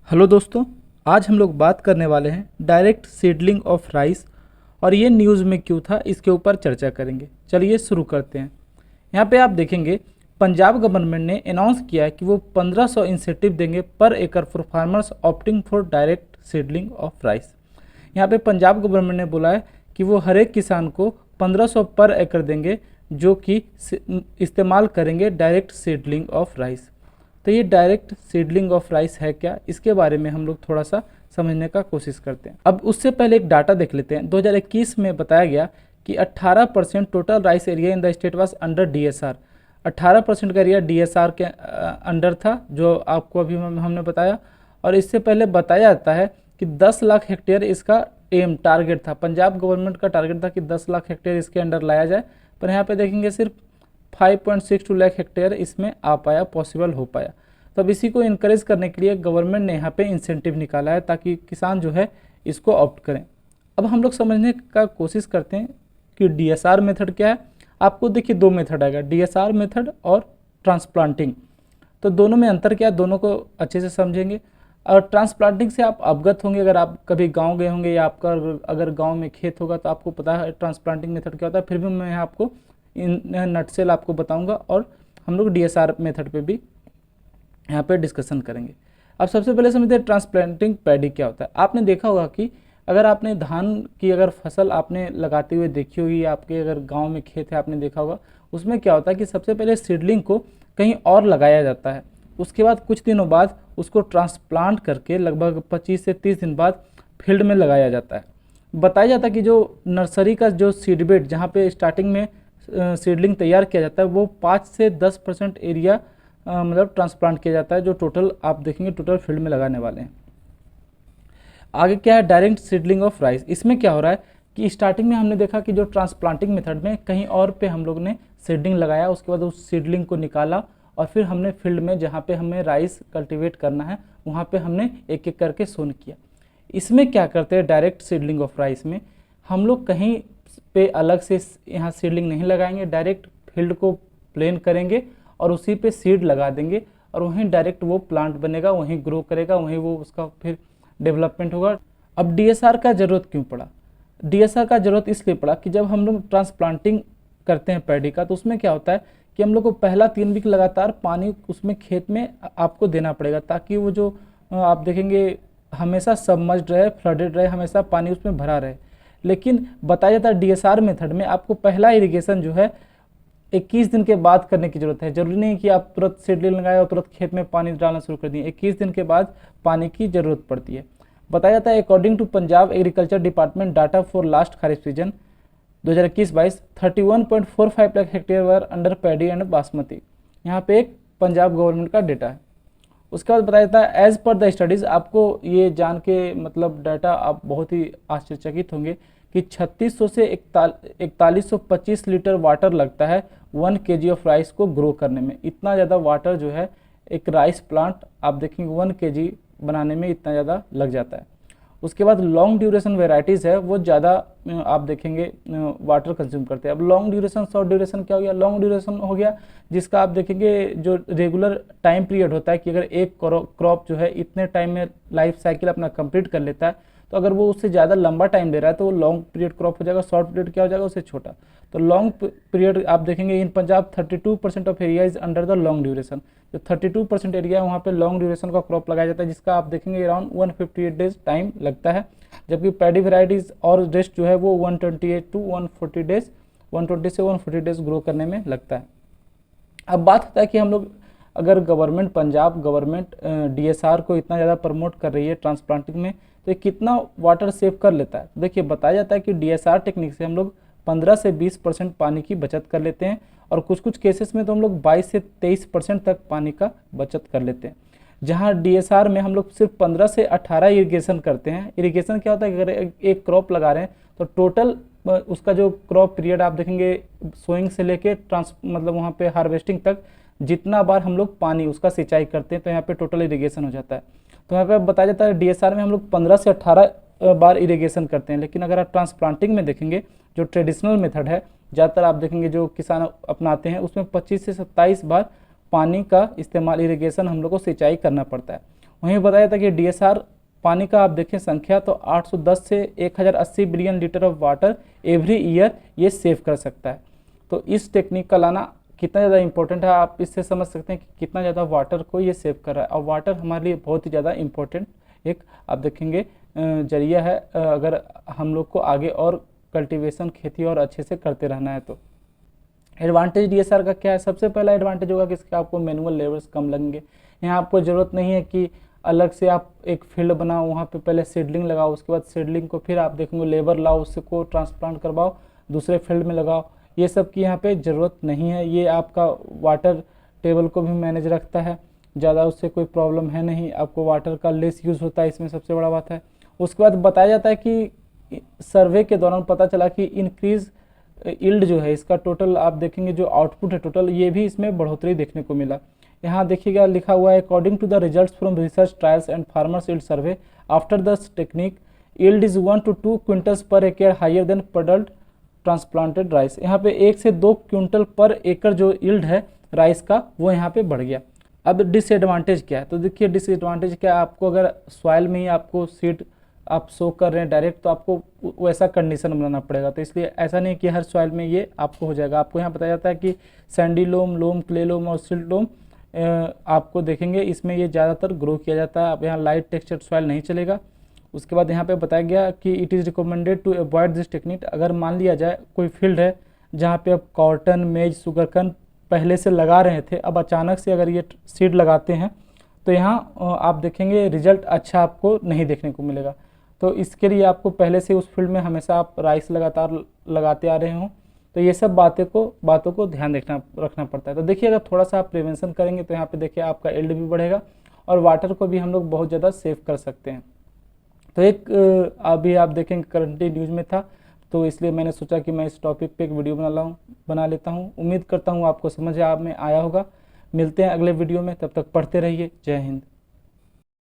Hello दोस्तों, आज हम लोग बात करने वाले हैं डायरेक्ट सीडलिंग ऑफ राइस और ये न्यूज़ में क्यों था, इसके ऊपर चर्चा करेंगे। चलिए शुरू करते हैं। यहाँ पे आप देखेंगे पंजाब गवर्नमेंट ने अनाउंस किया है कि वो 1500 इंसेंटिव देंगे पर एकड़ for farmers opting for direct seedling of rice. यहाँ पे पंजाब गवर्नमेंट ने बोला है कि वो हर एक किसान को 1500 पर एकड़ देंगे जो कि इस्तेमाल करेंगे डायरेक्ट सीडलिंग ऑफ राइस। तो ये डायरेक्ट सीडलिंग ऑफ राइस है क्या, इसके बारे में हम लोग थोड़ा सा समझने का कोशिश करते हैं। अब उससे पहले एक डाटा देख लेते हैं। 2021 में बताया गया कि 18% total rice area in the state was under DSR. 18% का एरिया डीएसआर के अंडर था, जो आपको अभी हमने बताया। और इससे पहले बताया जाता है कि 10 लाख हेक्टेयर इसका एम टारगेट था। पंजाब गवर्नमेंट का टारगेट था कि 10 लाख हेक्टेयर इसके अंडर लाया जाए, पर यहाँ पे देखेंगे सिर्फ 5.62 लाख हेक्टेयर इसमें आ पाया, पॉसिबल हो पाया। तो अब इसी को इनकरेज करने के लिए गवर्नमेंट ने यहाँ पे इंसेंटिव निकाला है ताकि किसान जो है इसको ऑप्ट करें। अब हम लोग समझने का कोशिश करते हैं कि डीएसआर मेथड क्या है। आपको देखिए दो मेथड आएगा, डीएसआर मेथड और ट्रांसप्लांटिंग। तो दोनों में अंतर क्या है, दोनों को अच्छे से समझेंगे। और ट्रांसप्लांटिंग से आप अवगत होंगे, अगर आप कभी गांव गए होंगे या आपका अगर गांव में खेत होगा तो आपको पता है ट्रांसप्लांटिंग मेथड क्या होता है। फिर भी मैं यहाँ आपको इन नटसेल आपको बताऊंगा और हम लोग डीएसआर मेथड पे भी यहाँ पे डिस्कशन करेंगे। अब सबसे पहले समझते हैं ट्रांसप्लांटिंग पैडी क्या होता है। आपने देखा होगा कि अगर आपने धान की अगर फसल आपने लगाते हुए देखी होगी, आपके अगर गांव में खेत है आपने देखा होगा, उसमें क्या होता है कि सबसे पहले सीडलिंग को कहीं और लगाया जाता है। उसके बाद कुछ दिनों बाद उसको ट्रांसप्लांट करके लगभग 25 से 30 दिन बाद फील्ड में लगाया जाता है। बताया जाता है कि जो नर्सरी का जो सीडबेड जहाँ पे स्टार्टिंग में सीडलिंग तैयार किया जाता है वो 5 से 10% एरिया मतलब ट्रांसप्लांट किया जाता है, जो टोटल आप देखेंगे टोटल फील्ड में लगाने वाले हैं। आगे क्या है, डायरेक्ट सीडलिंग ऑफ राइस। इसमें क्या हो रहा है कि स्टार्टिंग में हमने देखा कि जो ट्रांसप्लांटिंग मेथड में कहीं और पे हम लोग ने सीडलिंग लगाया, उसके बाद उस सीडलिंग को निकाला और फिर हमने फील्ड में जहाँ पे हमें राइस कल्टीवेट करना है वहाँ पे हमने एक एक करके सोन किया। इसमें क्या करते हैं, डायरेक्ट सीडलिंग ऑफ राइस में हम लोग कहीं पे अलग से यहाँ सीडलिंग नहीं लगाएंगे, डायरेक्ट फील्ड को प्लेन करेंगे और उसी पे सीड लगा देंगे और वहीं डायरेक्ट वो प्लांट बनेगा, वहीं ग्रो करेगा, वहीं वो उसका फिर डेवलपमेंट होगा। अब डीएसआर का ज़रूरत क्यों पड़ा? डीएसआर का ज़रूरत इसलिए पड़ा कि जब हम लोग ट्रांसप्लांटिंग करते हैं पैडी का तो उसमें क्या होता है कि हम लोग को पहला 3 वीक लगातार पानी उसमें खेत में आपको देना पड़ेगा, ताकि वो जो आप देखेंगे हमेशा सबमर्ज्ड रहे, फ्लडेड रहे, हमेशा पानी उसमें भरा रहे। लेकिन बताया जाता है डीएसआर मेथड में आपको पहला इरिगेशन जो है 21 दिन के बाद करने की जरूरत है। जरूरी नहीं कि आप तुरंत सीडलिंग लगाए और तुरंत खेत में पानी डालना शुरू कर दिए, 21 दिन के बाद पानी की जरूरत पड़ती है। बताया जाता है according to Punjab agriculture department data for last kharif season 2021-22 31.45 lakh hectare were under paddy and basmati. यहाँ पे एक पंजाब गवर्नमेंट का डेटा है। उसके बाद बताया जाता है एज पर द स्टडीज़, आपको ये जान के मतलब डाटा आप बहुत ही आश्चर्यचकित होंगे कि 3600 से 4125 लीटर वाटर लगता है 1 kg ऑफ राइस को ग्रो करने में। इतना ज़्यादा वाटर जो है एक राइस प्लांट आप देखेंगे 1 kg बनाने में इतना ज़्यादा लग जाता है। उसके बाद लॉन्ग ड्यूरेशन वेराइटीज़ है वो ज़्यादा आप देखेंगे वाटर कंज्यूम करते हैं। अब लॉन्ग ड्यूरेशन शॉर्ट ड्यूरेशन क्या हो गया, लॉन्ग ड्यूरेशन हो गया जिसका आप देखेंगे जो रेगुलर टाइम पीरियड होता है कि अगर एक क्रॉप जो है इतने टाइम में लाइफ साइकिल अपना कंप्लीट कर लेता है, तो अगर वो उससे ज़्यादा लंबा टाइम ले रहा है तो वो लॉन्ग पीरियड क्रॉप हो जाएगा। शॉर्ट पीरियड क्या हो जाएगा, उससे छोटा। तो लॉन्ग पीरियड आप देखेंगे in Punjab 32% of area is under the long duration. जो 32% एरिया है वहाँ पे लॉन्ग ड्यूरेशन का क्रॉप लगाया जाता है, जिसका आप देखेंगे अराउंड 158 डेज टाइम लगता है। जबकि पैडी वेराइटीज और रेस्ट जो है वो 128 टू 140 डेज 120 से 140 डेज ग्रो करने में लगता है। अब बात होता है कि हम लोग अगर गवर्नमेंट पंजाब गवर्नमेंट डीएसआर को इतना ज़्यादा प्रमोट कर रही है ट्रांसप्लांटिंग में, तो ये कितना वाटर सेव कर लेता है। देखिए बताया जाता है कि डीएसआर टेक्निक से हम लोग 15 से 20% पानी की बचत कर लेते हैं और कुछ कुछ केसेस में तो हम लोग 22 से 23% तक पानी का बचत कर लेते हैं। जहाँ डीएसआर में हम लोग सिर्फ 15 से 18 इरिगेशन करते हैं। इरिगेशन क्या होता है कि अगर एक क्रॉप लगा रहे हैं तो टोटल उसका जो क्रॉप पीरियड आप देखेंगे सोइंग से लेके मतलब वहाँ पे हार्वेस्टिंग तक जितना बार हम लोग पानी उसका सिंचाई करते हैं तो यहाँ पे टोटल इरिगेशन हो जाता है। तो यहाँ पे बताया जाता है डीएसआर में हम लोग 15 से 18 बार इरिगेशन करते हैं। लेकिन अगर आप ट्रांसप्लांटिंग में देखेंगे जो ट्रेडिशनल मेथड है, ज़्यादातर आप देखेंगे जो किसान अपनाते हैं उसमें 25 से 27 बार पानी का इस्तेमाल इरिगेशन हम लोग को सिंचाई करना पड़ता है। वहीं बताया था कि डीएसआर पानी का आप देखें संख्या तो 810 से 1080 billion litre of water every year ये सेव कर सकता है। तो इस टेक्निक का लाना कितना ज़्यादा इंपॉर्टेंट है, आप इससे समझ सकते हैं कि कितना ज़्यादा वाटर को ये सेव कर रहा है। और वाटर हमारे लिए बहुत ही ज़्यादा इंपॉर्टेंट एक आप देखेंगे जरिया है, अगर हम लोग को आगे और कल्टीवेशन खेती और अच्छे से करते रहना है। तो एडवांटेज डीएसआर का क्या है, सबसे पहला एडवांटेज होगा कि इसके आपको मैनुअल लेबर्स कम लगेंगे। यहाँ आपको ज़रूरत नहीं है कि अलग से आप एक फील्ड बनाओ, वहाँ पे पहले सीडलिंग लगाओ, उसके बाद सीडलिंग को फिर आप देखेंगे लेबर लाओ, उसको ट्रांसप्लांट करवाओ, दूसरे फील्ड में लगाओ। ये सब की यहाँ पे ज़रूरत नहीं है। ये आपका वाटर टेबल को भी मैनेज रखता है, ज़्यादा उससे कोई प्रॉब्लम है नहीं। आपको वाटर का लेस यूज़ होता है, इसमें सबसे बड़ा बात है। उसके बाद बताया जाता है कि सर्वे के दौरान पता चला कि इंक्रीज़ यील्ड जो है, इसका टोटल आप देखेंगे जो आउटपुट है टोटल, ये भी इसमें बढ़ोतरी देखने को मिला। यहाँ देखिएगा लिखा हुआ है according to the results from research trials and farmers yield survey after the technique yield is 1 to 2 quintals per acre higher than puddled transplanted rice. यहाँ पे 1 से 2 क्विंटल पर एकड़ जो यील्ड है राइस का वो यहाँ पे बढ़ गया। अब डिसएडवांटेज क्या है, तो देखिए डिसएडवांटेज क्या है, आपको अगर सॉइल में ही आपको सीड आप सो कर रहे हैं डायरेक्ट, तो आपको वैसा कंडीशन बनाना पड़ेगा। तो इसलिए ऐसा नहीं कि हर सॉइल में ये आपको हो जाएगा। आपको यहाँ बताया जाता है कि सैंडी लोम, लोम, क्ले लोम और सिल्ट लोम आपको देखेंगे इसमें ये ज़्यादातर ग्रो किया जाता है। अब यहाँ लाइट टेक्सचर सॉइल नहीं चलेगा। उसके बाद यहाँ पे बताया गया कि it is recommended to avoid this technique. अगर मान लिया जाए कोई फील्ड है जहाँ पे अब कॉटन, मेज, शुगरकन पहले से लगा रहे थे, अब अचानक से अगर ये सीड लगाते हैं तो यहाँ आप देखेंगे रिजल्ट अच्छा आपको नहीं देखने को मिलेगा। तो इसके लिए आपको पहले से उस फील्ड में हमेशा आप राइस लगातार लगाते आ रहे हों, तो ये सब बातों को ध्यान रखना पड़ता है। तो देखिए अगर थोड़ा सा आप प्रिवेंशन करेंगे तो यहाँ पे देखिए आपका यील्ड भी बढ़ेगा और वाटर को भी हम लोग बहुत ज़्यादा सेव कर सकते हैं। तो एक अभी आप देखेंगे करंटली न्यूज़ में था, तो इसलिए मैंने सोचा कि मैं इस टॉपिक पे एक वीडियो बना लेता हूँ। उम्मीद करता हूँ आपको समझ में आया होगा। मिलते हैं अगले वीडियो में, तब तक पढ़ते रहिए। जय हिंद।